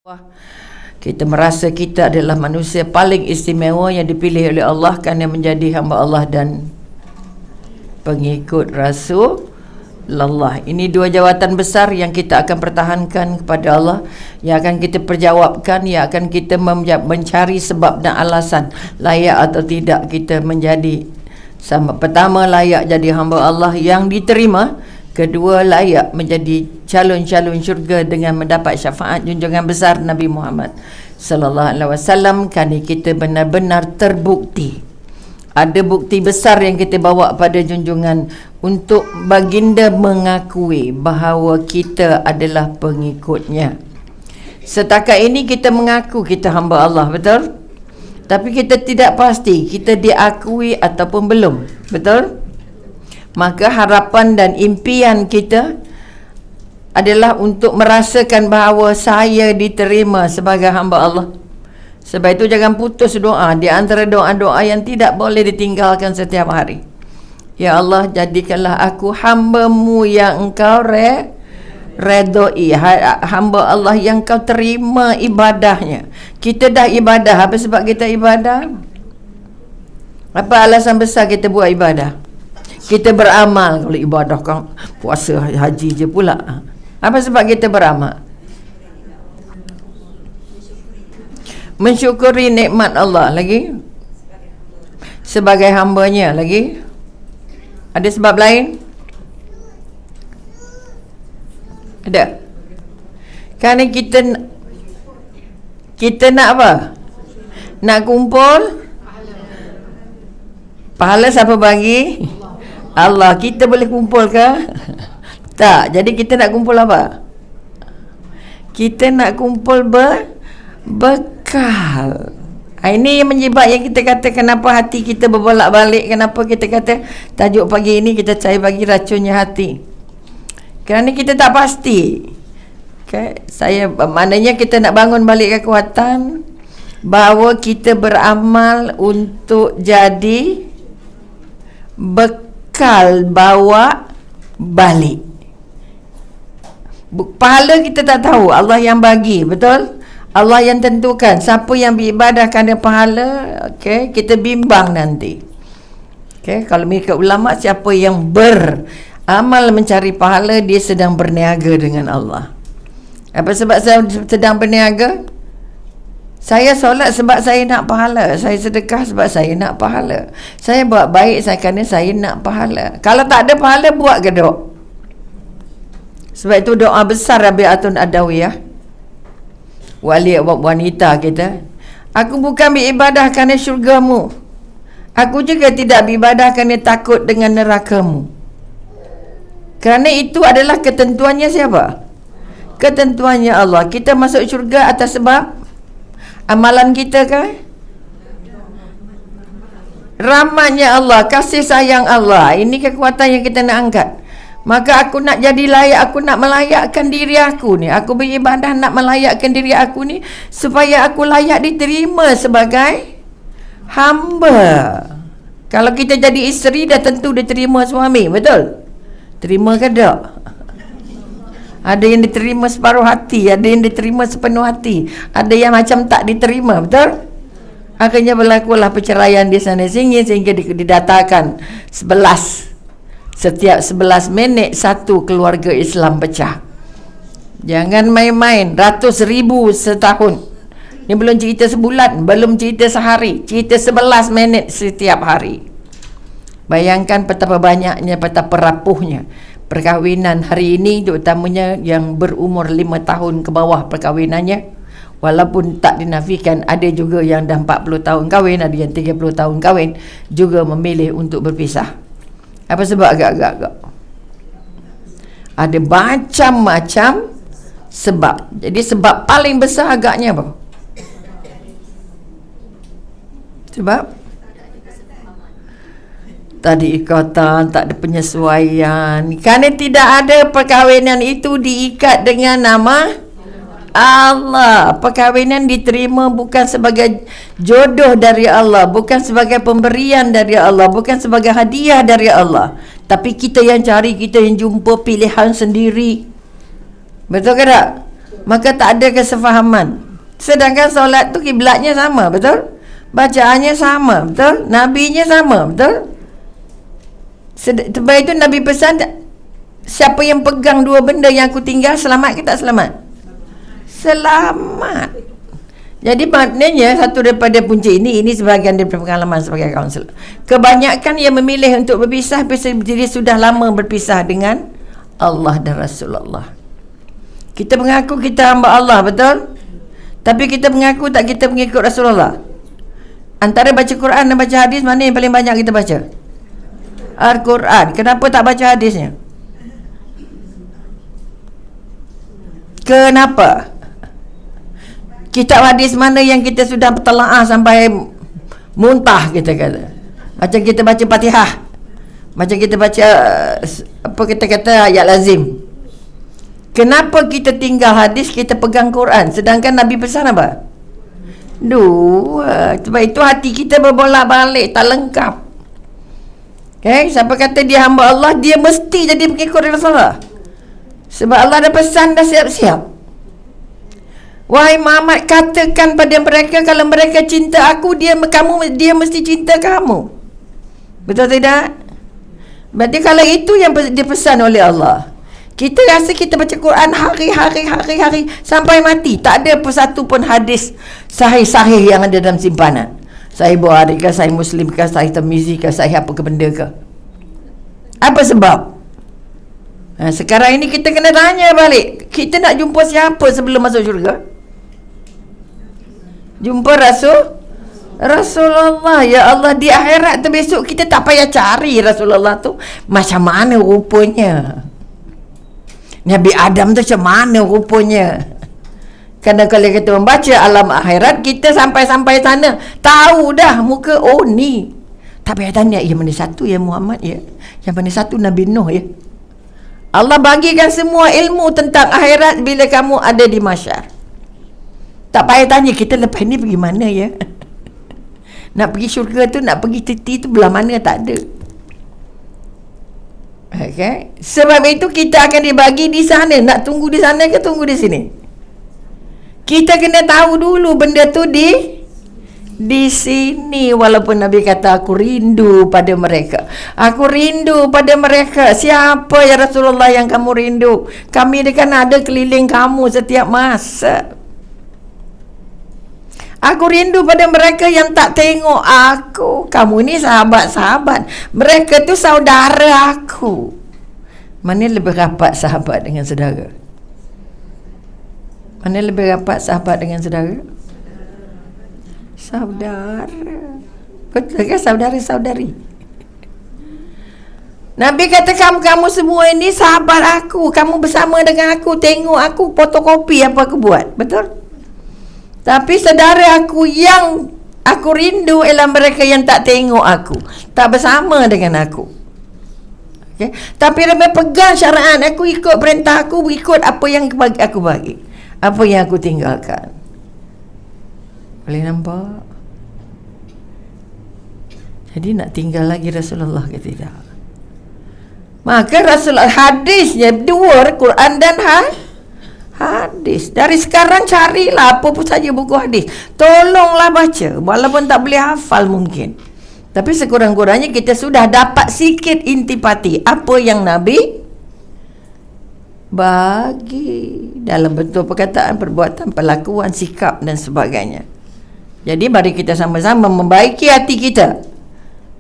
Wah, kita merasa kita adalah manusia paling istimewa yang dipilih oleh Allah kerana menjadi hamba Allah dan pengikut Rasulullah. Ini dua jawatan besar yang kita akan pertahankan kepada Allah, yang akan kita perjawabkan, yang akan kita mencari sebab dan alasan layak atau tidak kita menjadi sama. Pertama, layak jadi hamba Allah yang diterima. Kedua, layak menjadi calon-calon syurga dengan mendapat syafaat junjungan besar Nabi Muhammad sallallahu alaihi wasallam. Kerana kita benar-benar terbukti, ada bukti besar yang kita bawa pada junjungan untuk baginda mengakui bahawa kita adalah pengikutnya. Setakat ini kita mengaku kita hamba Allah, betul? Tapi kita tidak pasti kita diakui ataupun belum, betul? Maka harapan dan impian kita adalah untuk merasakan bahawa saya diterima sebagai hamba Allah. Sebab itu jangan putus doa. Di antara doa-doa yang tidak boleh ditinggalkan setiap hari. Ya Allah, jadikanlah aku hamba-Mu yang Engkau redoi, hamba Allah yang Kau terima ibadahnya. Kita dah ibadah. Apa sebab kita ibadah? Apa alasan besar kita buat ibadah? Kita beramal. Kalau ibadah kan puasa haji je pula. Apa sebab kita beramal? Mensyukuri nikmat Allah. Lagi sebagai hambanya. Lagi ada sebab lain? Ada. Kerana kita nak apa? Nak kumpul pahala. Siapa bagi? Allah. Kita boleh kumpul ke? Tak. Jadi kita nak kumpul apa? Kita nak kumpul bekal. Ini yang menyebab yang kita kata kenapa hati kita berbolak-balik. Kenapa kita kata tajuk pagi ini kita cari bagi racunnya hati. Kerana kita tak pasti. Okay? Maknanya kita nak bangun balik kekuatan bahawa kita beramal untuk jadi bekal bawa balik. Pahala kita tak tahu, Allah yang bagi, betul? Allah yang tentukan siapa yang beribadah kerana pahala. Okey, kita bimbang nanti. Okey, kalau mereka ulama, siapa yang beramal mencari pahala, dia sedang berniaga dengan Allah. Apa sebab saya sedang berniaga? Saya solat sebab saya nak pahala. Saya sedekah sebab saya nak pahala. Saya buat baik kerana saya nak pahala. Kalau tak ada pahala, buat ke doa? Sebab itu doa besar Rabi'atun Adawiyah, wali wanita kita. Aku bukan beribadah kerana syurga-Mu. Aku juga tidak beribadah kerana takut dengan neraka-Mu. Kerana itu adalah ketentuannya siapa? Ketentuannya Allah. Kita masuk syurga atas sebab amalan kita kan? Rahmatnya Allah, kasih sayang Allah. Ini kekuatan yang kita nak angkat. Maka aku nak jadi layak, aku nak melayakkan diri aku ni. Aku beribadah nak melayakkan diri aku ni supaya aku layak diterima sebagai hamba. Kalau kita jadi isteri, dah tentu diterima suami, betul? Terima ke tak? Ada yang diterima separuh hati, ada yang diterima sepenuh hati, ada yang macam tak diterima, betul? Akhirnya berlakulah perceraian di sana sini sehingga didatakan 11. Setiap 11 minit satu keluarga Islam pecah. Jangan main-main, ratus ribu setahun. Ini belum cerita sebulan, belum cerita sehari, cerita 11 minit setiap hari. Bayangkan betapa banyaknya, betapa rapuhnya perkahwinan hari ini, terutamanya yang berumur 5 tahun ke bawah perkahwinannya. Walaupun tak dinafikan, ada juga yang dah 40 tahun kahwin, ada yang 30 tahun kahwin, juga memilih untuk berpisah. Apa sebab? Agak-agak ada macam-macam sebab. Jadi sebab paling besar agaknya apa? Sebab tak ada ikatan, tak ada penyesuaian. Kerana tidak ada perkahwinan itu diikat dengan nama Allah. Perkahwinan diterima bukan sebagai jodoh dari Allah, bukan sebagai pemberian dari Allah, bukan sebagai hadiah dari Allah. Tapi kita yang cari, kita yang jumpa pilihan sendiri. Betul ke tak? maka tak ada kesefahaman. Sedangkan solat tu kiblatnya sama, betul? Bacaannya sama, betul? Nabinya sama, betul? Sebab itu Nabi pesan, siapa yang pegang dua benda yang aku tinggal, selamat ke tak selamat? Selamat. Jadi maknanya satu daripada punca ini sebahagian daripada pengalaman sebagai kaunselor. Kebanyakan yang memilih untuk berpisah dia sudah lama berpisah dengan Allah dan Rasulullah. Kita mengaku kita hamba Allah, betul? Tapi kita mengaku tak kita mengikut Rasulullah. Antara baca Quran dan baca hadis, mana yang paling banyak kita baca? Al-Quran. Kenapa tak baca hadisnya? Kenapa? Kitab hadis mana yang kita sudah telaah sampai muntah, kita kata. Macam kita baca Fatihah, macam kita baca apa kita kata ayat lazim. Kenapa kita tinggal hadis, kita pegang Quran, sedangkan Nabi pesan apa? Dua. Sebab itu hati kita berbolak-balik, tak lengkap. Okay? Siapa kata dia hamba Allah, dia mesti jadi pengikut Rasulullah. Sebab Allah dah pesan, dah siap-siap. Wahai Muhammad, katakan pada mereka, kalau mereka cinta aku, dia mesti cinta kamu. Betul tidak? Berarti kalau itu yang dipesan oleh Allah, kita rasa kita baca Quran hari-hari sampai mati, tak ada satu pun hadis sahih-sahih yang ada dalam simpanan. Sahih Bukhari ke, Sahih Muslim ke, Sahih Tirmizi ke, Sahih apa ke benda ke. Apa sebab? Sekarang ini kita kena tanya balik, kita nak jumpa siapa sebelum masuk syurga? Jumpa Rasulullah. Ya Allah, di akhirat tu besok kita tak payah cari Rasulullah tu macam mana rupanya, Nabi Adam tu macam mana rupanya. Kerana kalau kita membaca alam akhirat, kita sampai-sampai sana tahu dah muka, oh ni. Tak payah tanya, yang mana satu ya Muhammad ya, yang mana satu Nabi Nuh ya. Allah bagikan semua ilmu tentang akhirat bila kamu ada di mahsyar. Tak payah tanya kita lepas ni pergi mana ya. Nak pergi syurga tu, nak pergi titi tu belah mana, tak ada. Okay? Sebab itu kita akan dibagi di sana. Nak tunggu di sana ke tunggu di sini? Kita kena tahu dulu benda tu di sini. Walaupun Nabi kata aku rindu pada mereka, aku rindu pada mereka. Siapa ya Rasulullah yang kamu rindu? Kami kan ada keliling kamu setiap masa. Aku rindu pada mereka yang tak tengok aku. Kamu ni sahabat-sahabat, mereka tu saudara aku. Mana lebih rapat sahabat dengan saudara? Mana lebih rapat sahabat dengan saudara? Saudara. Betul ke saudara-saudari? Nabi kata kamu semua ini sahabat aku. Kamu bersama dengan aku, tengok aku, fotokopi apa aku buat. Betul? Tapi saudara aku yang aku rindu ialah mereka yang tak tengok aku, tak bersama dengan aku. Okay? Tapi lebih pegang syara'an, aku ikut perintah aku, ikut apa yang aku bagi, apa yang aku tinggalkan. Boleh nampak? Jadi nak tinggal lagi Rasulullah ke tidak? Maka Rasulullah, hadisnya dua, Quran dan hadis. Dari sekarang carilah apa pun saja buku hadis, tolonglah baca, walaupun tak boleh hafal mungkin, tapi sekurang-kurangnya kita sudah dapat sikit intipati apa yang Nabi bagi dalam bentuk perkataan, perbuatan, perlakuan, sikap dan sebagainya. Jadi mari kita sama-sama membaiki hati kita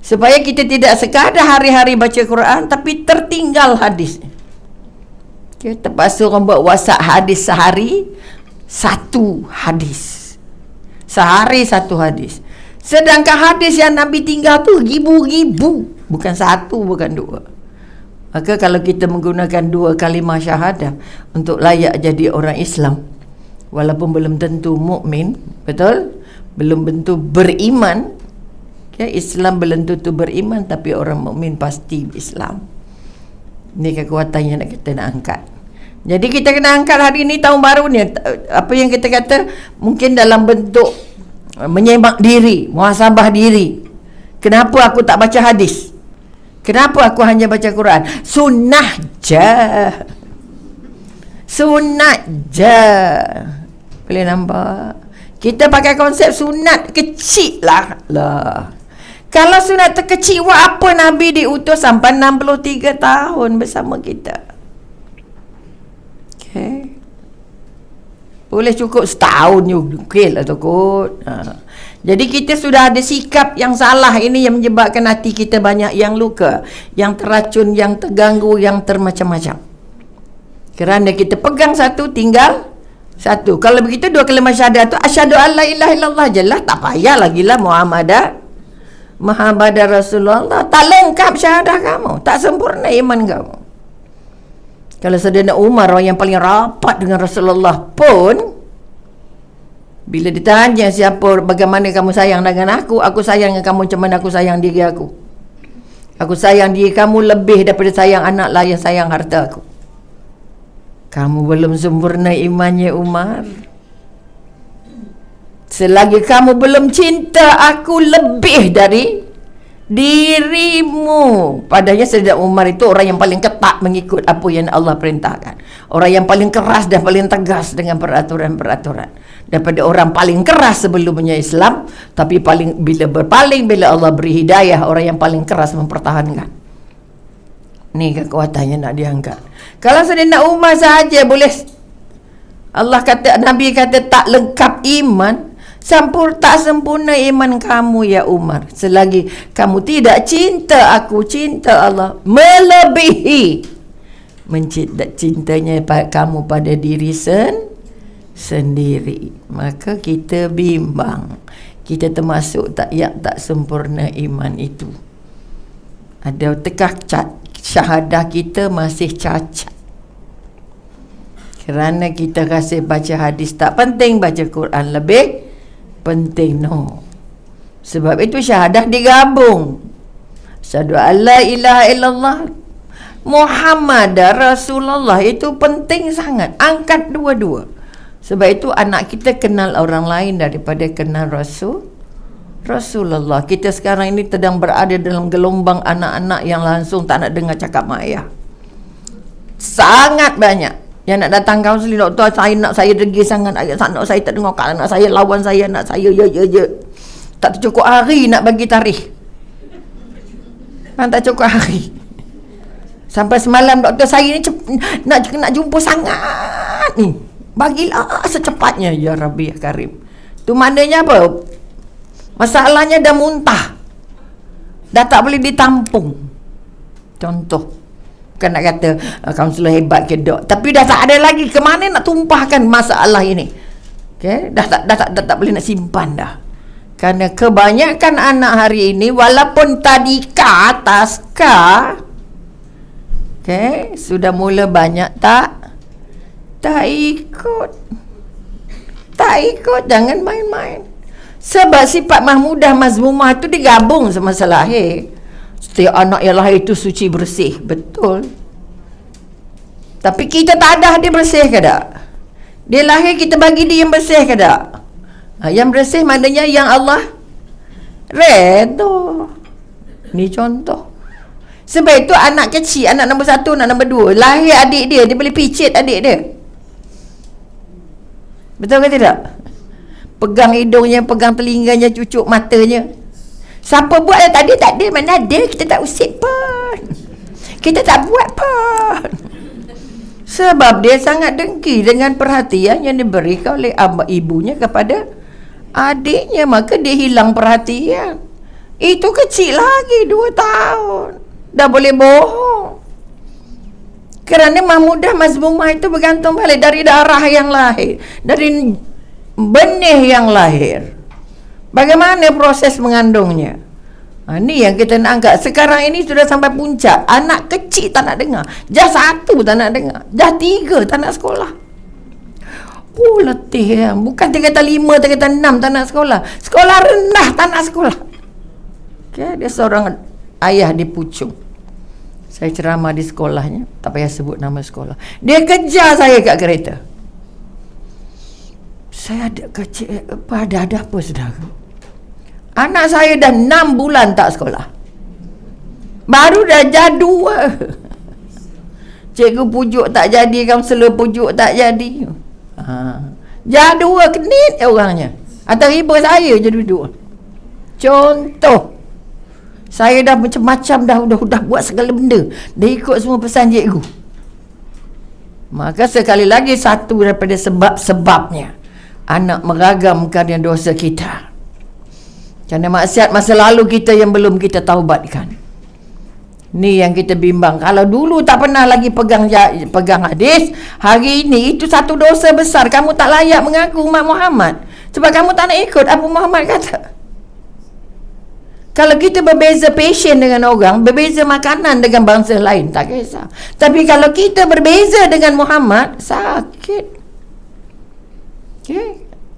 supaya kita tidak sekadar hari-hari baca Quran tapi tertinggal hadis. Terpaksa orang buat WhatsApp hadis sehari satu hadis, sehari satu hadis, sedangkan hadis yang Nabi tinggal tu ribu-ribu, bukan satu, bukan dua. Maka kalau kita menggunakan dua kalimah syahadah untuk layak jadi orang Islam, walaupun belum tentu mukmin, betul? Belum tentu beriman. Islam belum tentu beriman, tapi orang mukmin pasti Islam. Ini kekuatan yang kita nak angkat. Jadi kita kena angkat hari ini, tahun baru ni, apa yang kita kata, mungkin dalam bentuk menyemak diri, muhasabah diri. Kenapa aku tak baca hadis? Kenapa aku hanya baca Quran? Sunnah je. Sunat je. Boleh nampak? Kita pakai konsep sunat kecil lah. Kalau sunat terkecil, buat apa Nabi diutus sampai 63 tahun bersama kita? Okay. Boleh cukup setahun je. Okey lah takut. Jadi kita sudah ada sikap yang salah ini yang menyebabkan hati kita banyak yang luka, yang terracun, yang terganggu, yang termacam-macam. Kerana kita pegang satu, tinggal satu. Kalau begitu dua kalimah syahadat tu asyhadu an la ilaha illallah je lah. Tak payah lagi lah Muhammadah Rasulullah. Tak lengkap syahadah kamu, tak sempurna iman kamu. Kalau Sayyidina Umar, orang yang paling rapat dengan Rasulullah pun, bila ditanya siapa, bagaimana kamu sayang dengan aku sayang dengan kamu macam mana aku sayang diri aku. Aku sayang diri kamu lebih daripada sayang anak lah yang sayang harta aku. Kamu belum sempurna imannya Umar. Selagi kamu belum cinta aku lebih dari dirimu. Padahal Sayyidina Umar itu orang yang paling ketat mengikut apa yang Allah perintahkan. Orang yang paling keras dan paling tegas dengan peraturan-peraturan. Daripada orang paling keras sebelumnya Islam, tapi bila Allah beri hidayah, orang yang paling keras mempertahankan. Ni kekuatannya nak diangkat. Kalau Sayyidina Umar sahaja boleh, Allah kata, Nabi kata tak lengkap iman, tak sempurna iman kamu ya Umar, selagi kamu tidak cinta aku, cinta Allah melebihi cintanya kamu pada diri sendiri. Maka kita bimbang, kita termasuk yang tak sempurna iman itu. Ada tekah syahadah kita masih cacat, kerana kita rasa baca hadis tak penting, baca Quran lebih penting. No. Sebab itu syahadah digabung. Asyhadu an la ilaha illallah Muhammad Rasulullah, itu penting sangat. Angkat dua-dua. Sebab itu anak kita kenal orang lain daripada kenal Rasulullah. Kita sekarang ini sedang berada dalam gelombang anak-anak yang langsung tak nak dengar cakap mak ayah. Sangat banyak yang nak datang kaunseling, doktor saya degil sangat, anak saya tak dengar, anak saya lawan saya, anak saya tak cukup hari nak bagi tarikh. Tak cukup hari. Sampai semalam doktor saya ni nak jumpa sangat ni. Bagilah secepatnya ya Rabbi ya Karim. Tu maknanya apa? Masalahnya dah muntah, dah tak boleh ditampung. Contoh, bukan nak kata kaunselor hebat ke dok, tapi dah tak ada lagi ke mana nak tumpahkan masalah ini. Okay? Dah tak boleh nak simpan dah. Kerana kebanyakan anak hari ini, walaupun tadi ka atas ka, okay, sudah mula banyak tak ikut. Jangan main-main. Sebab sifat mahmudah mazmumah itu digabung semasa lahir. Setiap anak yang lahir itu suci bersih. Betul. Tapi kita tak ada dia bersih ke tak? Dia lahir, kita bagi dia yang bersih ke tak? Yang bersih maknanya yang Allah redha. Ni contoh. Sebab itu anak kecil, anak nombor 1, anak nombor 2, lahir adik dia boleh picit adik dia. Betul ke tidak? Pegang hidungnya, pegang telinganya, cucuk matanya. Siapa buat tadi? Tak ada, mana ada. Kita tak usik pun, kita tak buat pun. Sebab dia sangat dengki dengan perhatian yang diberikan oleh ibunya kepada adiknya. Maka dia hilang perhatian. Itu kecil lagi, 2 tahun dah boleh bohong. Kerana mahmudah mazmumah itu bergantung balik dari darah yang lahir, dari benih yang lahir. Bagaimana proses mengandungnya? Ni yang kita nak angkat. Sekarang ini sudah sampai puncak. Anak kecil tak nak dengar. Dah 1 tak nak dengar. Dah 3 tak nak sekolah. Letih ya. Bukan 3 kata 5, 3 kata 6 tak nak sekolah. Sekolah rendah tak nak sekolah. Okay, dia seorang ayah di Puchong. Saya ceramah di sekolahnya, tak payah sebut nama sekolah. Dia kejar saya kat kereta. Saya ada kecil, ada apa saudara? Anak saya dah 6 bulan tak sekolah. Baru dah jadi 2. Cikgu pujuk tak jadi, kaunselor pujuk tak jadi. Jadual kenit orangnya. Atau ibu saya je duduk. Contoh, saya dah macam-macam dah buat segala benda. Dah ikut semua pesan cikgu. Maka sekali lagi, satu daripada sebab-sebabnya anak meragamkan yang dosa kita. Kerana maksiat masa lalu kita yang belum kita taubatkan. Ni yang kita bimbang. Kalau dulu tak pernah lagi pegang hadis, hari ini itu satu dosa besar. Kamu tak layak mengaku umat Muhammad sebab kamu tak nak ikut apa Muhammad kata. Kalau kita berbeza passion dengan orang, berbeza makanan dengan bangsa lain, tak kisah. Tapi kalau kita berbeza dengan Muhammad, sakit. Okay?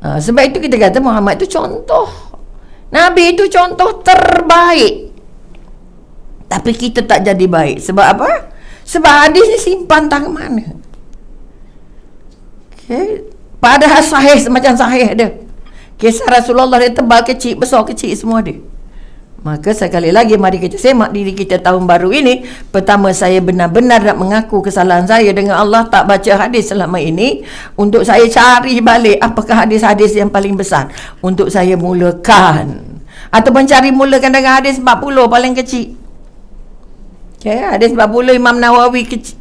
Sebab itu kita kata Muhammad itu contoh. Nabi itu contoh terbaik. Tapi kita tak jadi baik. Sebab apa? Sebab hadis ni simpan tak ke mana. Okay. Padahal sahih semacam sahih dia. Kisah Rasulullah dia tebal kecil, besar kecil semua dia. Maka sekali lagi mari kita semak diri kita tahun baru ini. Pertama, saya benar-benar nak mengaku kesalahan saya dengan Allah, tak baca hadis selama ini. Untuk saya cari balik apakah hadis-hadis yang paling besar untuk saya mulakan. Atau mencari mulakan dengan hadis 40 paling kecil. Okay, hadis 40 Imam Nawawi kecil.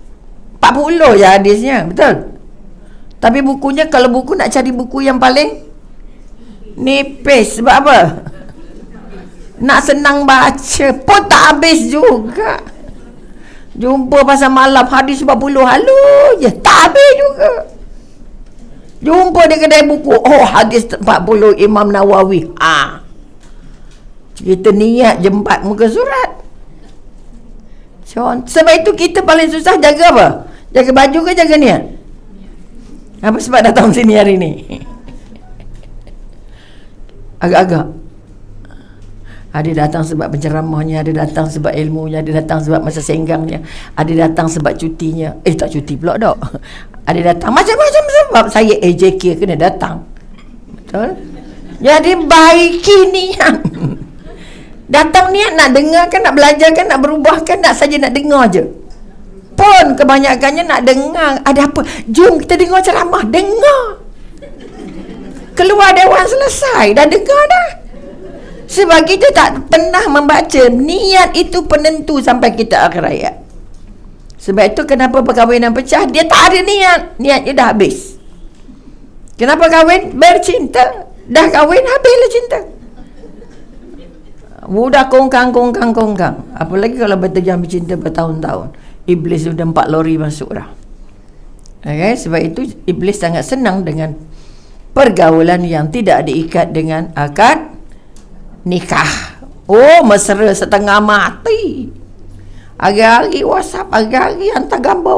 40 je hadisnya, betul. Tapi bukunya, kalau buku nak cari buku yang paling nipis. Sebab apa? Nak senang baca pun tak habis juga. Jumpa pasal malam hadis 40 halu je, tak habis juga. Jumpa di kedai buku, oh hadis 40 Imam Nawawi. Kita niat je 4 muka surat. Sebab itu kita paling susah jaga apa? Jaga baju ke jaga niat? Apa sebab datang sini hari ni? Agak-agak. Ada datang sebab penceramahnya, ada datang sebab ilmunya, ada datang sebab masa senggangnya, ada datang sebab cutinya. Tak cuti pula dok. Ada datang macam-macam sebab. Saya AJK kena datang. Betul? Jadi baiki niat. Datang niat nak dengar kan, nak belajar kan, nak berubah kan, nak saja nak dengar je. Pun kebanyakannya nak dengar. Ada apa? Jom kita dengar ceramah. Dengar. Keluar dewan selesai, dah dengar dah. Sebab kita tak pernah membaca. Niat itu penentu sampai kita akhir hayat. Sebab itu kenapa perkahwinan pecah, dia tak ada niat. Niatnya dah habis. Kenapa kahwin? Bercinta. Dah kahwin, habislah cinta. Budak kongkang. Apalagi kalau berterjang bercinta bertahun-tahun. Iblis sudah 4 lori masuk dah. Okay? Sebab itu Iblis sangat senang dengan pergaulan yang tidak diikat dengan akad nikah. Oh, mesra setengah mati. Hari-hari WhatsApp, hari-hari hantar gambar.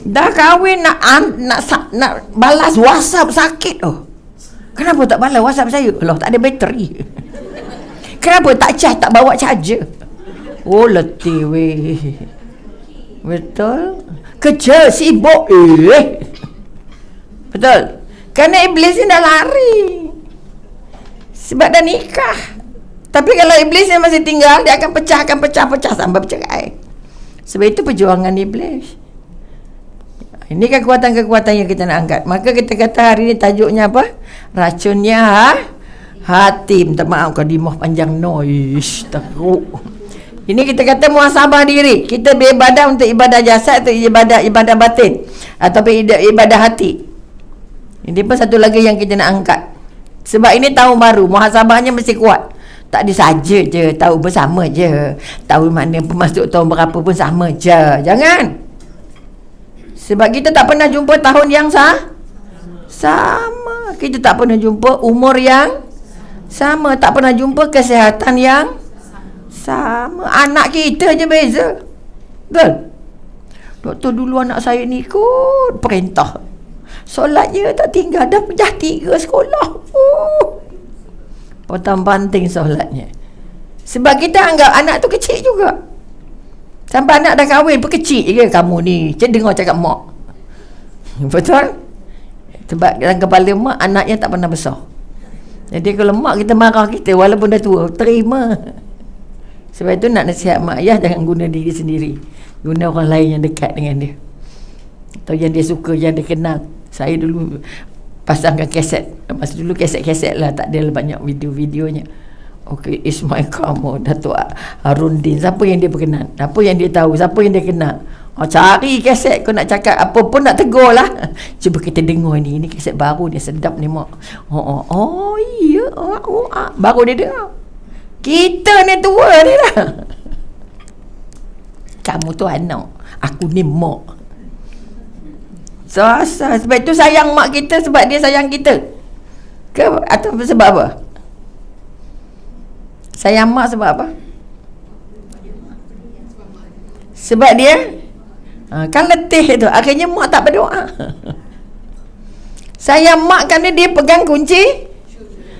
Dah kahwin nak balas WhatsApp sakit. Kenapa tak balas WhatsApp saya? Allah, tak ada bateri. Kenapa tak charge, tak bawa charger? Oh, letih weh. Betul? Kerja sibuk. Betul? Kerana iblis ni dah lari. Sebab dah nikah. Tapi kalau iblis ni masih tinggal, dia akan pecah sampai bercerai. Sebab itu perjuangan iblis. Ini kan kekuatan-kekuatan yang kita nak angkat. Maka kita kata hari ni tajuknya apa? Racunnya hati. Minta maaf kadimah panjang noise teruk. Ini kita kata muhasabah diri. Kita beribadah untuk ibadah jasad, untuk ibadah batin, ataupun ibadah hati. Ini pun satu lagi yang kita nak angkat. Sebab ini tahun baru, muhasabahnya mesti kuat. Tak disaja je, tahu bersama je. Tahu mana pemasuk tahun berapa pun sama je. Jangan. Sebab kita tak pernah jumpa tahun yang sama. Kita tak pernah jumpa umur yang sama. Tak pernah jumpa kesihatan yang sama. Anak kita je beza. Betul? Doktor dulu anak saya ni ikut perintah. Solat je tak tinggal. Dah pecah 3 sekolah. Potong banting solatnya. Sebab kita anggap anak tu kecil juga. Sampai anak dah kahwin pun kecil je kamu ni. Dengar cakap mak. Betul? Sebab dalam kepala mak, anaknya tak pernah besar. Jadi kalau mak kita marah kita, walaupun dah tua, terima. Sebab itu nak nasihat mak ayah, jangan guna diri sendiri, guna orang lain yang dekat dengan dia atau yang dia suka, yang dia kenal. Saya dulu pasangkan kaset, masa dulu kaset-kaset lah, tak ada banyak video-videonya. Okey, Ismail Kamil, Datuk Harundin, siapa yang dia berkenan, apa yang dia tahu, siapa yang dia kenal. Cari kaset, kau nak cakap apa pun nak tegur lah. Cuba kita dengar ni kaset baru ni, sedap ni mak. Iya, baru dia dengar. Kita ni tua ni lah. Kamu tu anak, aku ni mak. Sebab itu sayang mak kita, sebab dia sayang kita ke, atau sebab apa? Sayang mak sebab apa? Sebab dia kan letih tu, akhirnya mak tak berdoa. Sayang mak kerana dia pegang kunci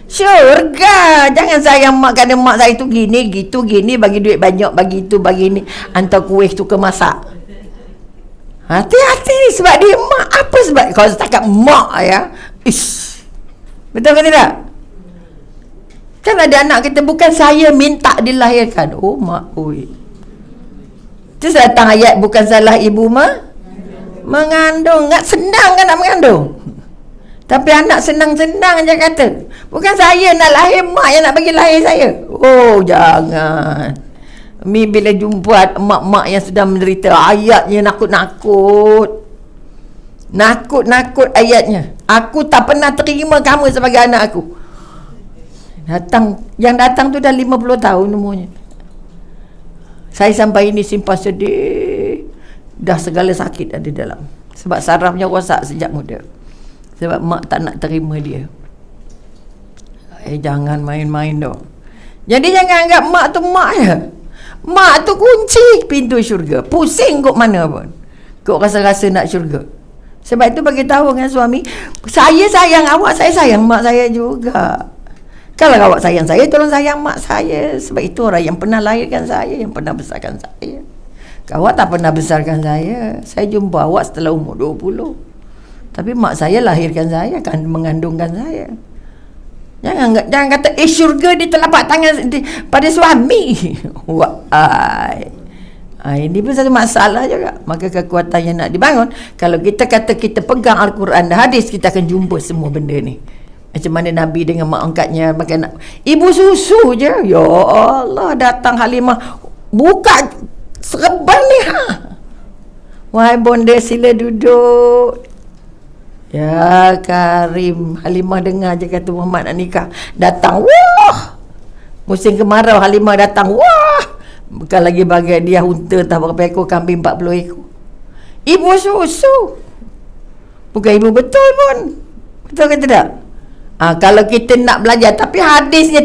syurga. Jangan sayang mak kerana mak saya tu gini, gitu, gini, bagi duit banyak, bagi itu, bagi ni, hantar kuih tu ke masak. Hati-hati, sebab dia mak. Apa sebab? Kalau setakat mak ya, betul ke tidak? Kan ada anak kita, bukan saya minta dilahirkan. Oh mak, oi. Terus datang ayat, bukan salah ibu mengandung. Senang kan nak mengandung, tapi anak senang-senang je kata. Bukan saya nak lahir, mak yang nak bagi lahir saya. Oh jangan. Mi bila jumpa mak-mak yang sudah menderita, ayatnya nakut-nakut ayatnya. Aku tak pernah terima kamu sebagai anak aku. Yang datang tu dah 50 tahun umurnya. Saya sampai ini simpan sedih, dah segala sakit ada dalam, sebab sarafnya rosak sejak muda, sebab mak tak nak terima dia. Jangan main-main dong. Jadi jangan anggap mak tu mak je. Mak tu kunci pintu syurga. Pusing kok mana pun, kok rasa-rasa nak syurga. Sebab itu bagi tahu dengan suami, saya sayang awak, saya sayang mak saya juga. Kalau awak sayang saya, tolong sayang mak saya. Sebab itu orang yang pernah lahirkan saya, yang pernah besarkan saya. Kalau awak tak pernah besarkan saya jumpa awak setelah umur 20. Tapi mak saya lahirkan saya, kan mengandungkan saya. Jangan kata syurga di telapak tangan pada suami. Ini pun satu masalah juga. Maka kekuatan yang nak dibangun, kalau kita kata kita pegang Al-Quran dan hadis, kita akan jumpa semua benda ni. Macam mana Nabi dengan mak angkatnya makan ibu susu je. Ya Allah, datang Halimah buka serban ni. Wahai bonda, sila duduk. Ya Karim. Halimah dengar je kata Muhammad nak nikah. Datang, wah, musim kemarau, Halimah datang, wah, bukan lagi bagi dia unta tak berapa ekor, kambing 40 ekor. Ibu susu, bukan ibu betul pun. Betul ke tidak? Kalau kita nak belajar tapi hadisnya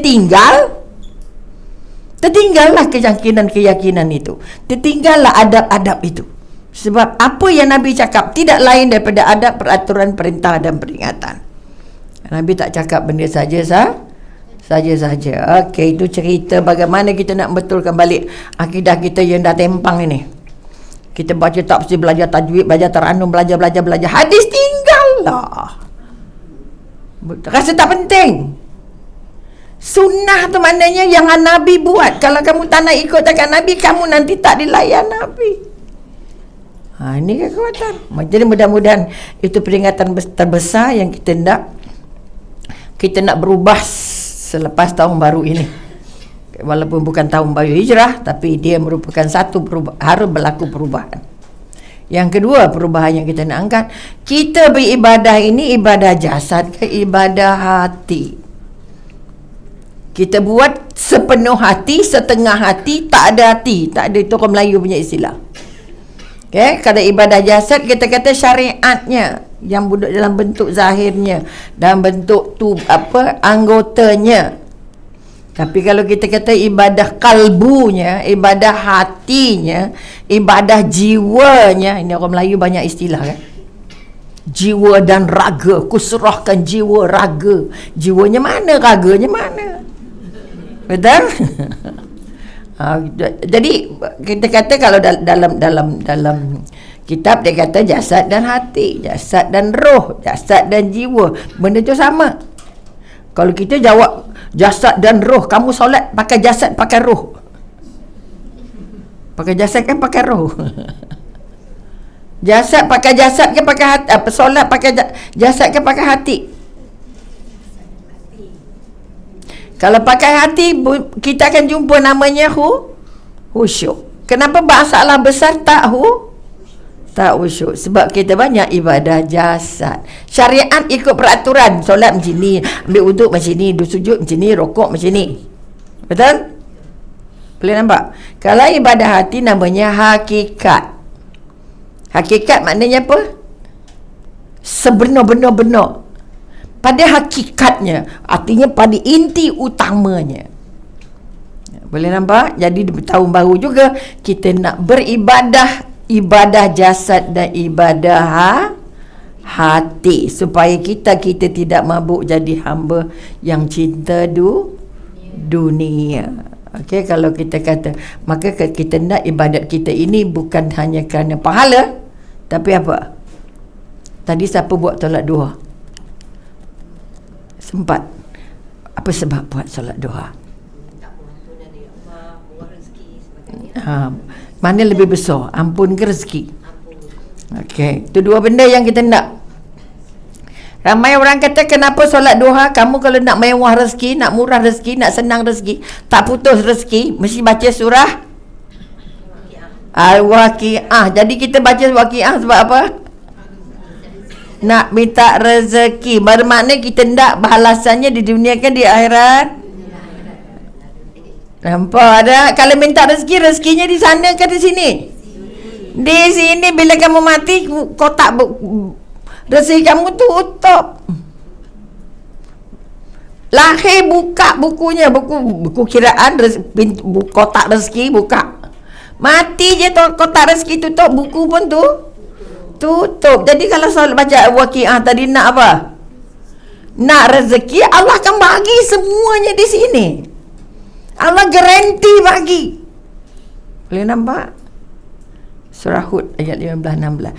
tertinggallah keyakinan itu, tertinggallah adab-adab itu. Sebab apa yang Nabi cakap tidak lain daripada adab, peraturan, perintah dan peringatan. Nabi tak cakap benda saja. Okey, itu cerita bagaimana kita nak betulkan balik akidah kita yang dah tempang ini. Kita baca tafsir, belajar tajwid, belajar taranum, belajar hadis tinggallah. Rasa tak penting. Sunnah tu maknanya yang Nabi buat. Kalau kamu tak nak ikut cakap Nabi, kamu nanti tak dilayan Nabi. Ini kekuatan. Jadi mudah-mudahan itu peringatan terbesar yang kita nak berubah selepas tahun baru ini. Walaupun bukan tahun baru hijrah, tapi dia merupakan satu harus berlaku perubahan. Yang kedua, perubahan yang kita nak angkat, kita beribadah ini ibadah jasad ke ibadah hati? Kita buat sepenuh hati, setengah hati, tak ada hati. Tak ada, itu orang Melayu punya istilah. Okay? Kalau ibadah jasad, kita kata syariatnya yang dalam bentuk zahirnya, dalam bentuk anggotanya. Tapi kalau kita kata ibadah kalbunya, ibadah hatinya, ibadah jiwanya, ini orang Melayu banyak istilah kan. Jiwa dan raga, kuserahkan jiwa raga. Jiwanya mana, raganya mana? Betul? Jadi kita kata kalau dalam kitab dia kata jasad dan hati, jasad dan roh, jasad dan jiwa, benda tu sama. Kalau kita jawab jasad dan roh, kamu solat pakai jasad pakai roh, Pakai jasad kan pakai roh. Jasad pakai jasad ke pakai hati? Solat pakai jasad ke pakai hati? Kalau pakai hati, kita akan jumpa namanya khusyuk. Kenapa masalah besar tak khusyuk? Sebab kita banyak ibadah jasad. Syariat ikut peraturan. Solat macam ni, ambil wuduk macam ni, sujud macam ni, rokok macam ni. Betul? Boleh nampak? Kalau ibadah hati namanya hakikat. Hakikat maknanya apa? Sebenar-benar. Pada hakikatnya, artinya pada inti utamanya. Boleh nampak? Jadi tahun baru juga kita nak beribadah, ibadah jasad dan ibadah hati, supaya kita tidak mabuk jadi hamba yang cinta dunia. Okey, kalau kita kata, maka kita nak ibadat kita ini bukan hanya kerana pahala, tapi apa? Tadi siapa buat solat duha? Sempat. Apa sebab buat solat duha? Mana lebih besar, ampun ke rezeki? Okey, itu dua benda yang kita nak. Ramai orang kata, kenapa solat duha? Kamu kalau nak mewah rezeki, nak murah rezeki, nak senang rezeki, tak putus rezeki, mesti baca surah Al-Waqi'ah. Jadi kita baca Waqi'ah sebab apa? Nak minta rezeki. Bermakna kita nak balasannya di dunia ke di akhirat? Nampak tak? Kalau minta rezeki, rezekinya di sana ke di sini? Di sini. Bila kamu mati, kotak rezeki kamu tutup. Lahir buka bukunya, buku kiraan, kotak rezeki buka. Mati je kotak rezeki tutup, buku pun tutup. Jadi kalau soal baca Waqi'ah tadi nak apa? Nak rezeki, Allah akan bagi semuanya di sini. Allah garanti bagi. Boleh nampak? Surah Hud ayat 15-16.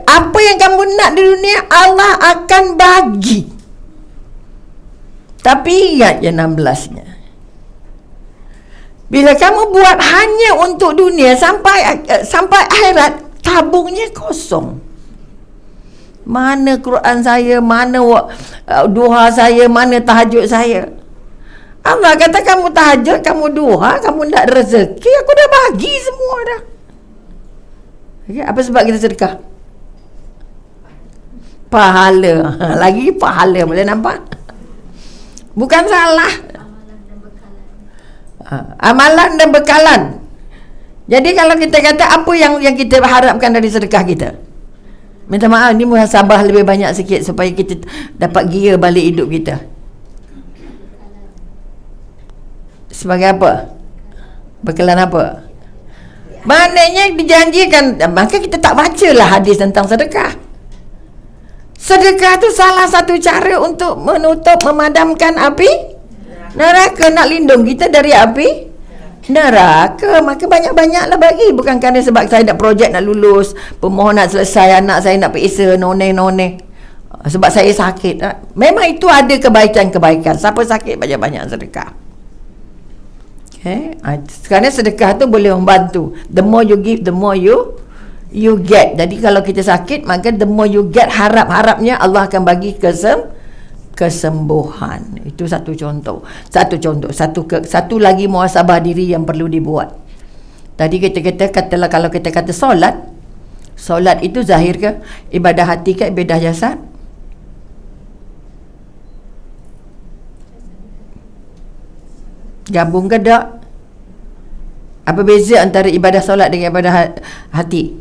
Apa yang kamu nak di dunia, Allah akan bagi. Tapi ingat yang 16-nya. Bila kamu buat hanya untuk dunia, sampai akhirat, tabungnya kosong. Mana Quran saya, mana duha saya, mana tahajud saya? Allah kata, kamu tahajud, kamu duha, kamu nak rezeki, aku dah bagi semua dah. Okay, apa sebab kita sedekah? Pahala. Lagi pahala, boleh nampak? Bukan salah. Amalan dan bekalan. Jadi kalau kita kata, apa yang kita harapkan dari sedekah kita? Minta maaf, ni muhasabah lebih banyak sikit supaya kita dapat gear balik hidup kita. Sebagai apa? Bekalan apa? Maknanya dijanjikan. Maka kita tak bacalah hadis tentang sedekah. Sedekah tu salah satu cara untuk menutup, memadamkan api neraka. Nak lindung kita dari api neraka. Maka banyak-banyaklah bagi. Bukan kerana sebab saya nak projek, nak lulus, pemohon nak selesai, anak saya nak periksa, noneh-noneh, sebab saya sakit. Memang itu ada kebaikan-kebaikan. Siapa sakit, banyak-banyak sedekah. Okay. Sekarang sedekah tu boleh membantu. The more you give, the more you get. Jadi kalau kita sakit, maka the more you get, harapnya Allah akan bagi kesembuhan. Itu satu contoh. Satu lagi muhasabah diri yang perlu dibuat. Tadi katalah kalau kita kata solat itu zahir ke? Ibadah hati ke? Ibadah jasad? Gabung ke tak? Apa beza antara ibadah solat dengan ibadah hati?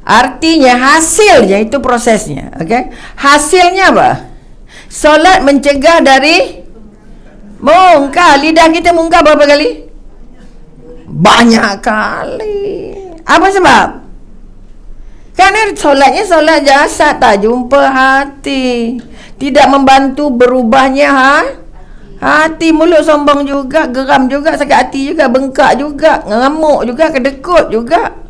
Artinya hasilnya, itu prosesnya. Okay? Hasilnya apa? Solat mencegah dari mungkar. Lidah kita mungkar berapa kali? Banyak kali. Apa sebab? Kerana solatnya solat jasad, tak jumpa hati. Tidak membantu berubahnya hati. Mulut sombong juga, geram juga, sakit hati juga, bengkak juga, ngamuk juga, kedekut juga.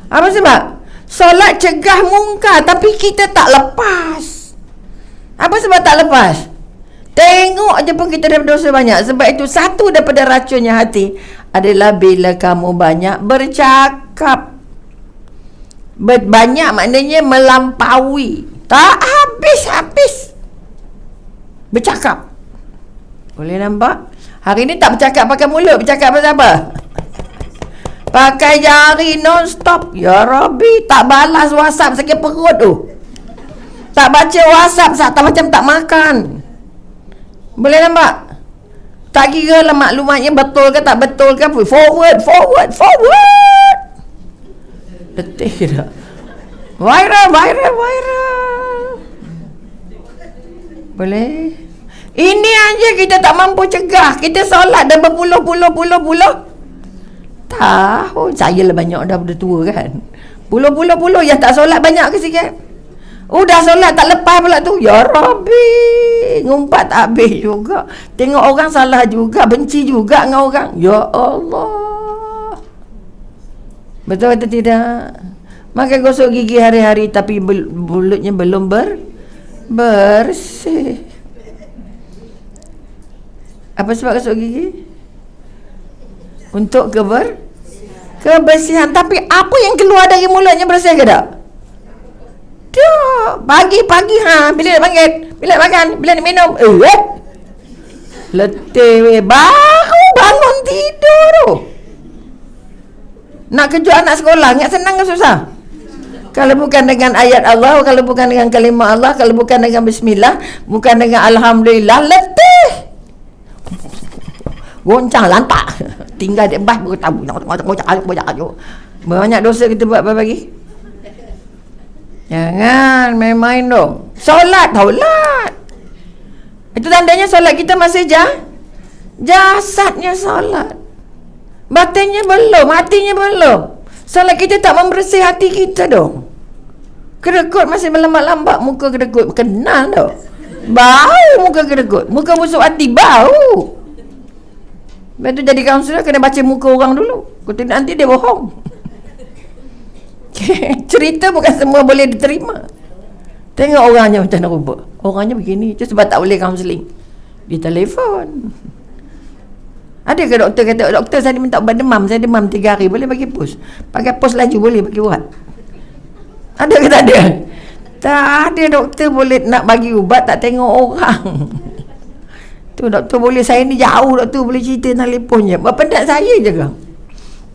Apa sebab? Solat cegah mungkar, tapi kita tak lepas. Apa sebab tak lepas? Tengok je pun kita dah berdosa banyak. Sebab itu satu daripada racunnya hati adalah bila kamu banyak bercakap. Banyak maknanya melampaui, tak habis-habis bercakap. Boleh nampak? Hari ni tak bercakap pakai mulut, bercakap pasal apa? Pakai jari non-stop. Ya Rabbi, tak balas WhatsApp sakit perut tu. Tak baca WhatsApp tak macam tak makan. Boleh nampak? Tak kira lah maklumatnya betul ke tak betul ke. Forward. Letih dah. Viral. Boleh? Ini aja kita tak mampu cegah. Kita solat dah berpuluh-puluh tahun. Saya lah banyak dah tua kan. Puluh yang tak solat banyak ke sikit? Dah solat tak lepas pula tu. Ya Rabbi, ngumpat tak habis juga. Tengok orang salah juga, benci juga dengan orang. Ya Allah. Betul atau tidak? Makan gosok gigi hari-hari tapi mulutnya belum bersih. Apa sebab gosok gigi? Untuk kebersihan. Tapi apa yang keluar dari mulutnya bersih ke tak? Tak. Pagi-pagi bila nak panggil, bila nak makan, bila nak minum, letih baru bangun tidur tu. Nak kejut anak sekolah, ingat senang ke susah? Kalau bukan dengan ayat Allah, kalau bukan dengan kalimah Allah, kalau bukan dengan bismillah, bukan dengan alhamdulillah, letih. Goncang lantak. Tinggal di bas bertabu. Banyak dosa kita buat pagi. Jangan main-main dong. Solat. Itu tandanya solat kita masih jasadnya solat. Batinnya belum, hatinya belum. Solat kita tak membersih hati kita dong. Kedekut masih melambat-lambat, muka kedekut. Kenal dong. Bau muka kedekut. Muka busuk hati bau. Lepas tu jadi kaunselor kena baca muka orang dulu. Kalau tidak nanti dia bohong. Cerita bukan semua boleh diterima. Tengok orangnya macam nak rupa. Orangnya begini. Itu sebab tak boleh kaunseling. Di telefon. Ada ke doktor kata, doktor saya minta ubat demam, saya demam 3 hari, boleh bagi pos? Pakai pos laju boleh bagi ubat? Ada ke tak ada? Tak ada doktor boleh nak bagi ubat tak tengok orang. Tu doktor boleh, saya ni jauh doktor boleh cerita telefon je. Penat saya je kan.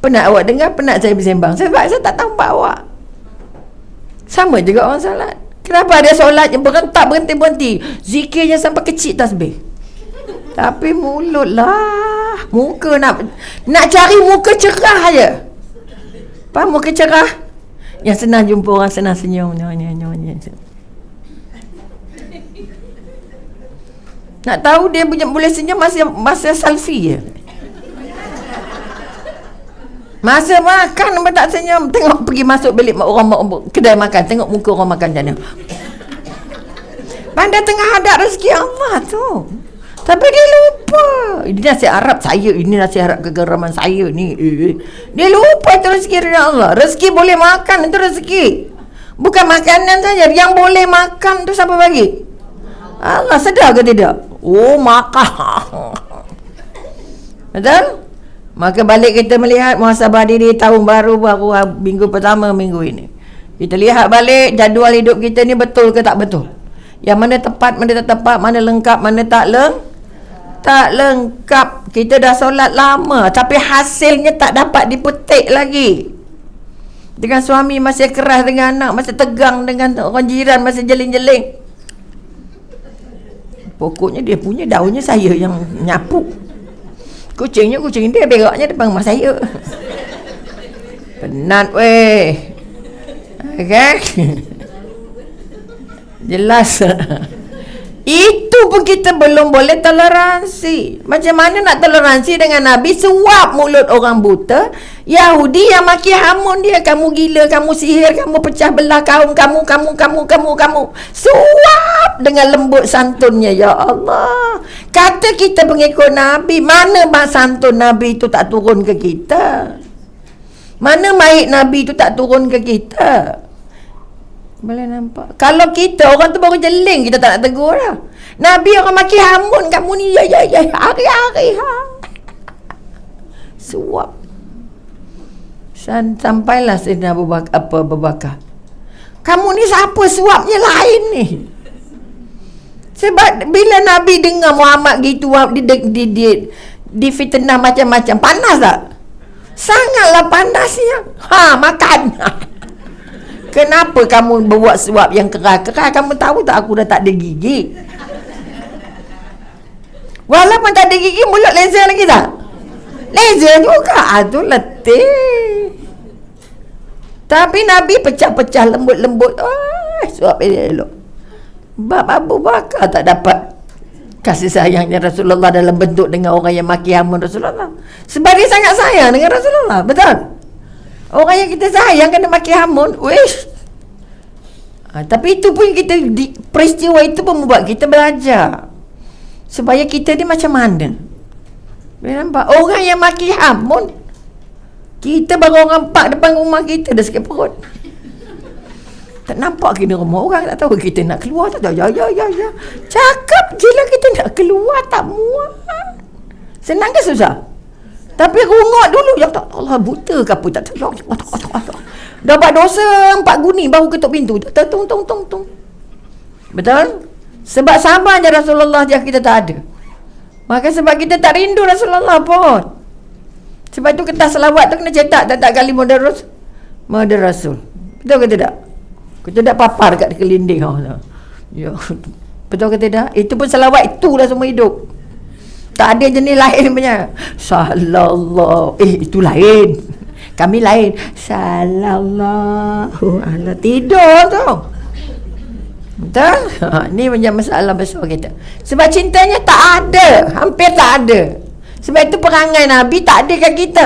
Penat awak dengar, penat saya bersembang. Sebab saya tak tampak awak. Sama juga orang solat. Kenapa dia solat yang berhenti-berhenti, zikirnya sampai kecil tasbih. Tapi mulut lah, muka nak cari muka cerah aja. Faham muka cerah? Yang senang jumpa orang, senang senyum. Nak tahu dia boleh senyum masa selfie je. Masa makan tak senyum. Tengok pergi masuk balik orang kedai makan, tengok muka orang makan macam mana. Pandai tengah hadap rezeki Allah tu. Tapi dia lupa. Ini nasi Arab saya, ini nasi Arab kegeraman saya ni. Dia lupa itu rezeki dari Allah. Rezeki boleh makan, itu rezeki. Bukan makanan saja. Yang boleh makan tu siapa bagi? Allah. Sedar ke tidak? Oh, makan. Betul? Maka balik kita melihat muhasabah diri tahun baru minggu pertama minggu ini. Kita lihat balik jadual hidup kita ni betul ke tak betul. Yang mana tepat, mana tak tepat, mana lengkap, mana tak lengkap. Kita dah solat lama tapi hasilnya tak dapat dipetik lagi. Dengan suami masih keras, dengan anak masih tegang, dengan orang jiran masih jeling-jeling. Pokoknya dia punya daunnya saya yang nyapu. Kucing dia, beraknya depan rumah saya. Penat weh. Okay? Jelas. Itu pun kita belum boleh toleransi. Macam mana nak toleransi dengan Nabi suap mulut orang buta Yahudi yang maki hamun dia, kamu gila, kamu sihir, kamu pecah belah kaum, kamu suap dengan lembut santunnya. Ya Allah, kata kita pengikut Nabi, mana bang santun Nabi itu tak turun ke kita? Mana baik Nabi itu tak turun ke kita? Boleh nampak. Kalau kita, orang tu baru jeling, kita tak nak tegur lah. Nabi orang maki hamun kamu ni, ya, hari-hari suap. Sampailah Sayyidina Abu Bakar, kamu ni siapa, suapnya lain ni. Sebab bila Nabi dengar Muhammad gitu, difitnah macam-macam, panas tak? Sangatlah panasnya. Makan. Kenapa kamu buat suap yang keras-keras? Kamu tahu tak aku dah tak ada gigi? Walaupun tak ada gigi, mulut laser lagi tak? Laser juga. Tu letih. Tapi Nabi pecah-pecah, lembut-lembut. Suap elok. Bab Abu Bakar tak dapat kasih sayangnya Rasulullah dalam bentuk dengan orang yang maki hamun Rasulullah. Sebab dia sangat sayang dengan Rasulullah. Betul? Orang yang kita sayang kena maki hamun. Wish. Tapi itu pun peristiwa itu pun membuat kita belajar supaya kita ni macam mana. Nampak? Orang yang maki hamun, kita baru orang park depan rumah kita dah sakit perut. Tak nampak kena rumah orang, tak tahu kita nak keluar tak tahu. Ya. Cakap je lah kita nak keluar, tak muat. Senang ke susah? Tapi rungok dulu, ya Allah, buta ke apa tak tahu. Dah buat dosa 4 guni baru ketuk pintu. Tung. Betul? Sebab sabar je Rasulullah je kita tak ada. Maka sebab kita tak rindu Rasulullah pun. Sebab tu kertas selawat tu kena cetak tak kali model Rasul. Betul ke tidak? Kita tak papar kat kelinding. Ya. Betul ke tidak? Itu pun selawat itulah semua hidup. Tak ada jenis lain punya. Sallallahu. Itu lain. Kami lain. Sallallahu ala tidur tu. Betul? Ni macam masalah besar kita. Sebab cintanya tak ada. Hampir tak ada. Sebab itu perangai Nabi tak ada kat kita.